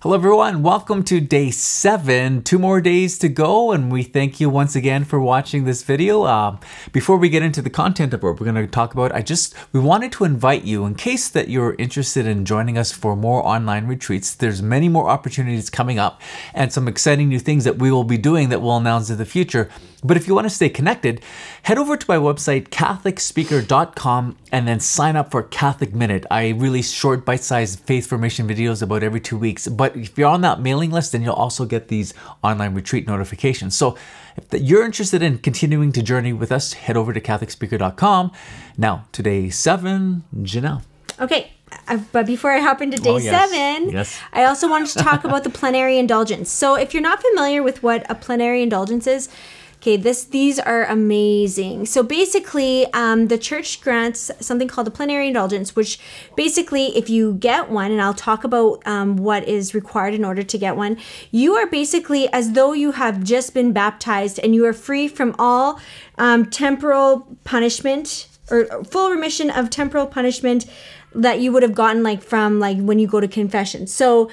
Hello everyone, welcome to day 7. 2 more days to go, and we thank you once again for watching this video. Before we get into the content of what we're going to talk about, we wanted to invite you, in case that you're interested in joining us for more online retreats. There's many more opportunities coming up and some exciting new things that we will be doing that we'll announce in the future. But if you want to stay connected, head over to my website, catholicspeaker.com, and then sign up for Catholic Minute. I release short, bite-sized faith formation videos about every 2 weeks. But if you're on that mailing list, then you'll also get these online retreat notifications. So if you're interested in continuing to journey with us, head over to catholicspeaker.com. Now, to day 7, Janelle. Okay, but before I hop into day 7, I also wanted to talk about the plenary indulgence. So if you're not familiar with what a plenary indulgence is, okay, these are amazing. So basically, the church grants something called a plenary indulgence, which basically, if you get one, and I'll talk about what is required in order to get one, you are basically as though you have just been baptized and you are free from all temporal punishment or full remission of temporal punishment that you would have gotten from when you go to confession. So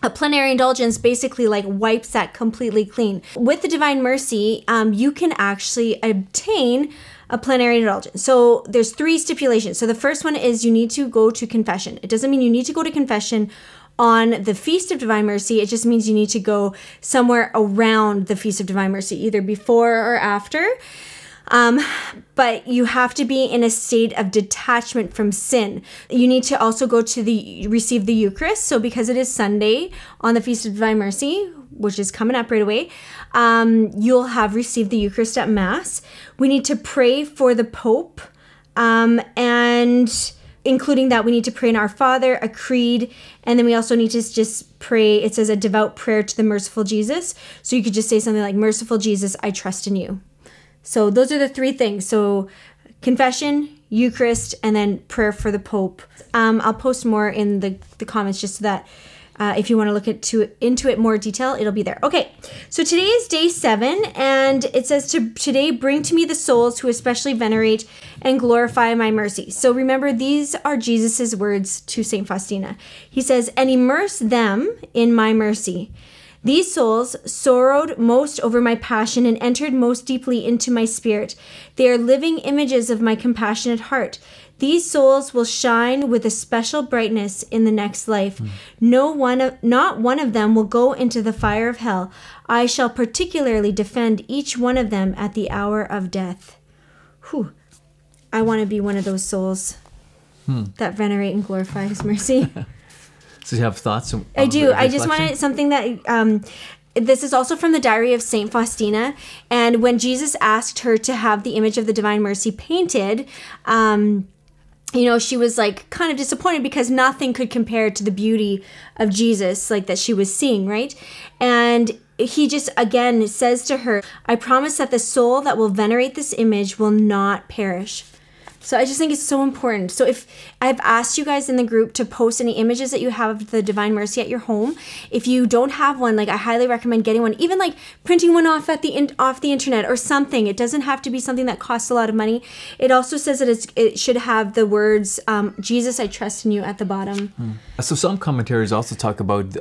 a plenary indulgence basically wipes that completely clean. With the Divine Mercy, you can actually obtain a plenary indulgence. So there's 3 stipulations. So the first one is you need to go to confession. It doesn't mean you need to go to confession on the Feast of Divine Mercy. It just means you need to go somewhere around the Feast of Divine Mercy, either before or after. But you have to be in a state of detachment from sin. You need to also go to receive the Eucharist. So because it is Sunday on the Feast of Divine Mercy, which is coming up right away, you'll have received the Eucharist at Mass. We need to pray for the Pope, and including that, we need to pray in Our Father, a creed, and then we also need to just pray. It says a devout prayer to the merciful Jesus. So you could just say something like, "Merciful Jesus, I trust in you." So those are the 3 things. So confession, Eucharist, and then prayer for the Pope. I'll post more in the comments just so that if you want to look into it more detail, it'll be there. Okay, so today is day 7, and it says, today bring to me the souls who especially venerate and glorify my mercy. So remember, these are Jesus's words to St. Faustina. He says, and immerse them in my mercy. These souls sorrowed most over my passion and entered most deeply into my spirit. They are living images of my compassionate heart. These souls will shine with a special brightness in the next life. Not one of them will go into the fire of hell. I shall particularly defend each one of them at the hour of death. Whew. I want to be one of those souls that venerate and glorify His mercy. So you have thoughts? I do. I just wanted something that, this is also from the diary of St. Faustina. And when Jesus asked her to have the image of the Divine Mercy painted, she was kind of disappointed because nothing could compare to the beauty of Jesus, that she was seeing, right? And he just, again, says to her, I promise that the soul that will venerate this image will not perish. So I just think it's so important. So if I've asked you guys in the group to post any images that you have of the Divine Mercy at your home, if you don't have one, I highly recommend getting one. Even printing one off off the internet or something. It doesn't have to be something that costs a lot of money. It also says that it should have the words, Jesus, I trust in you at the bottom. So some commentaries also talk about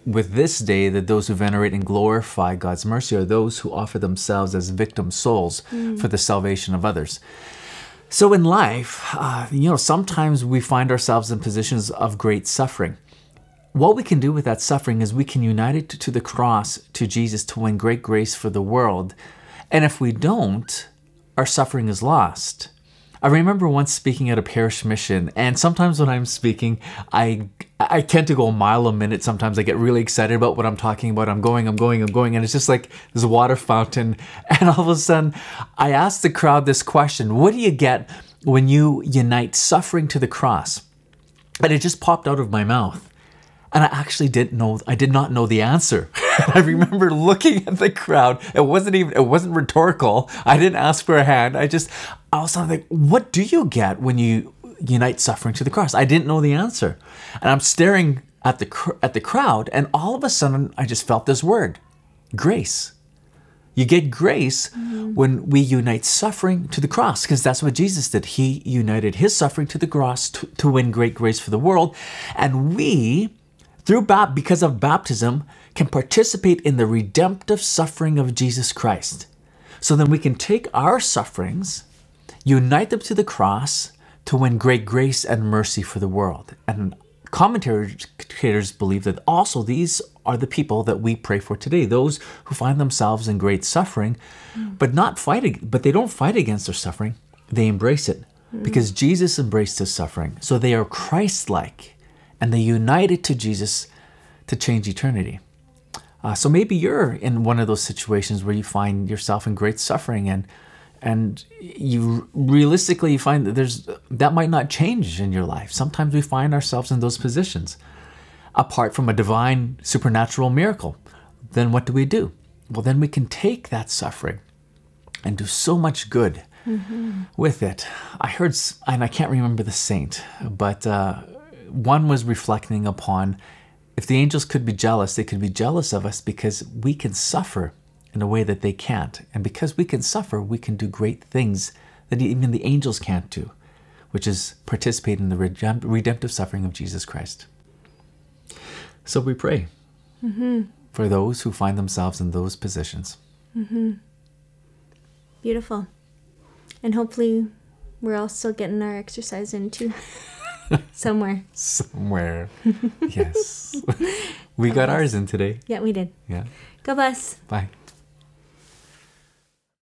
with this day that those who venerate and glorify God's mercy are those who offer themselves as victim souls for the salvation of others. So in life, sometimes we find ourselves in positions of great suffering. What we can do with that suffering is we can unite it to the cross, to Jesus, to win great grace for the world. And if we don't, our suffering is lost. I remember once speaking at a Parish Mission, and sometimes when I'm speaking, I tend to go a mile a minute. Sometimes I get really excited about what I'm talking about. I'm going, and it's just like this water fountain. And all of a sudden, I asked the crowd this question: what do you get when you unite suffering to the cross? And it just popped out of my mouth. And I actually did not know the answer. I remember looking at the crowd. It wasn't rhetorical. I didn't ask for a hand. I was like, what do you get when you unite suffering to the cross? I didn't know the answer. And I'm staring at the crowd, and all of a sudden, I just felt this word, grace. You get grace when we unite suffering to the cross, because that's what Jesus did. He united his suffering to the cross to win great grace for the world. And we, because of baptism, can participate in the redemptive suffering of Jesus Christ. So then we can take our sufferings, unite them to the cross to win great grace and mercy for the world. And commentators believe that also these are the people that we pray for today, those who find themselves in great suffering, but they don't fight against their suffering. They embrace it because Jesus embraced his suffering. So they are Christ-like, and they united to Jesus to change eternity. So maybe you're in one of those situations where you find yourself in great suffering, and you realistically find that that might not change in your life. Sometimes we find ourselves in those positions. Apart from a divine supernatural miracle, then what do? Well, then we can take that suffering and do so much good with it. I heard, and I can't remember the saint, but one was reflecting upon if the angels could be jealous, they could be jealous of us because we can suffer in a way that they can't. And because we can suffer, we can do great things that even the angels can't do, which is participate in the redemptive suffering of Jesus Christ. So we pray for those who find themselves in those positions. Beautiful. And hopefully we're all still getting our exercise in too. Somewhere. Yes. We got ours in today. Yeah, we did. Yeah. God bless. Bye.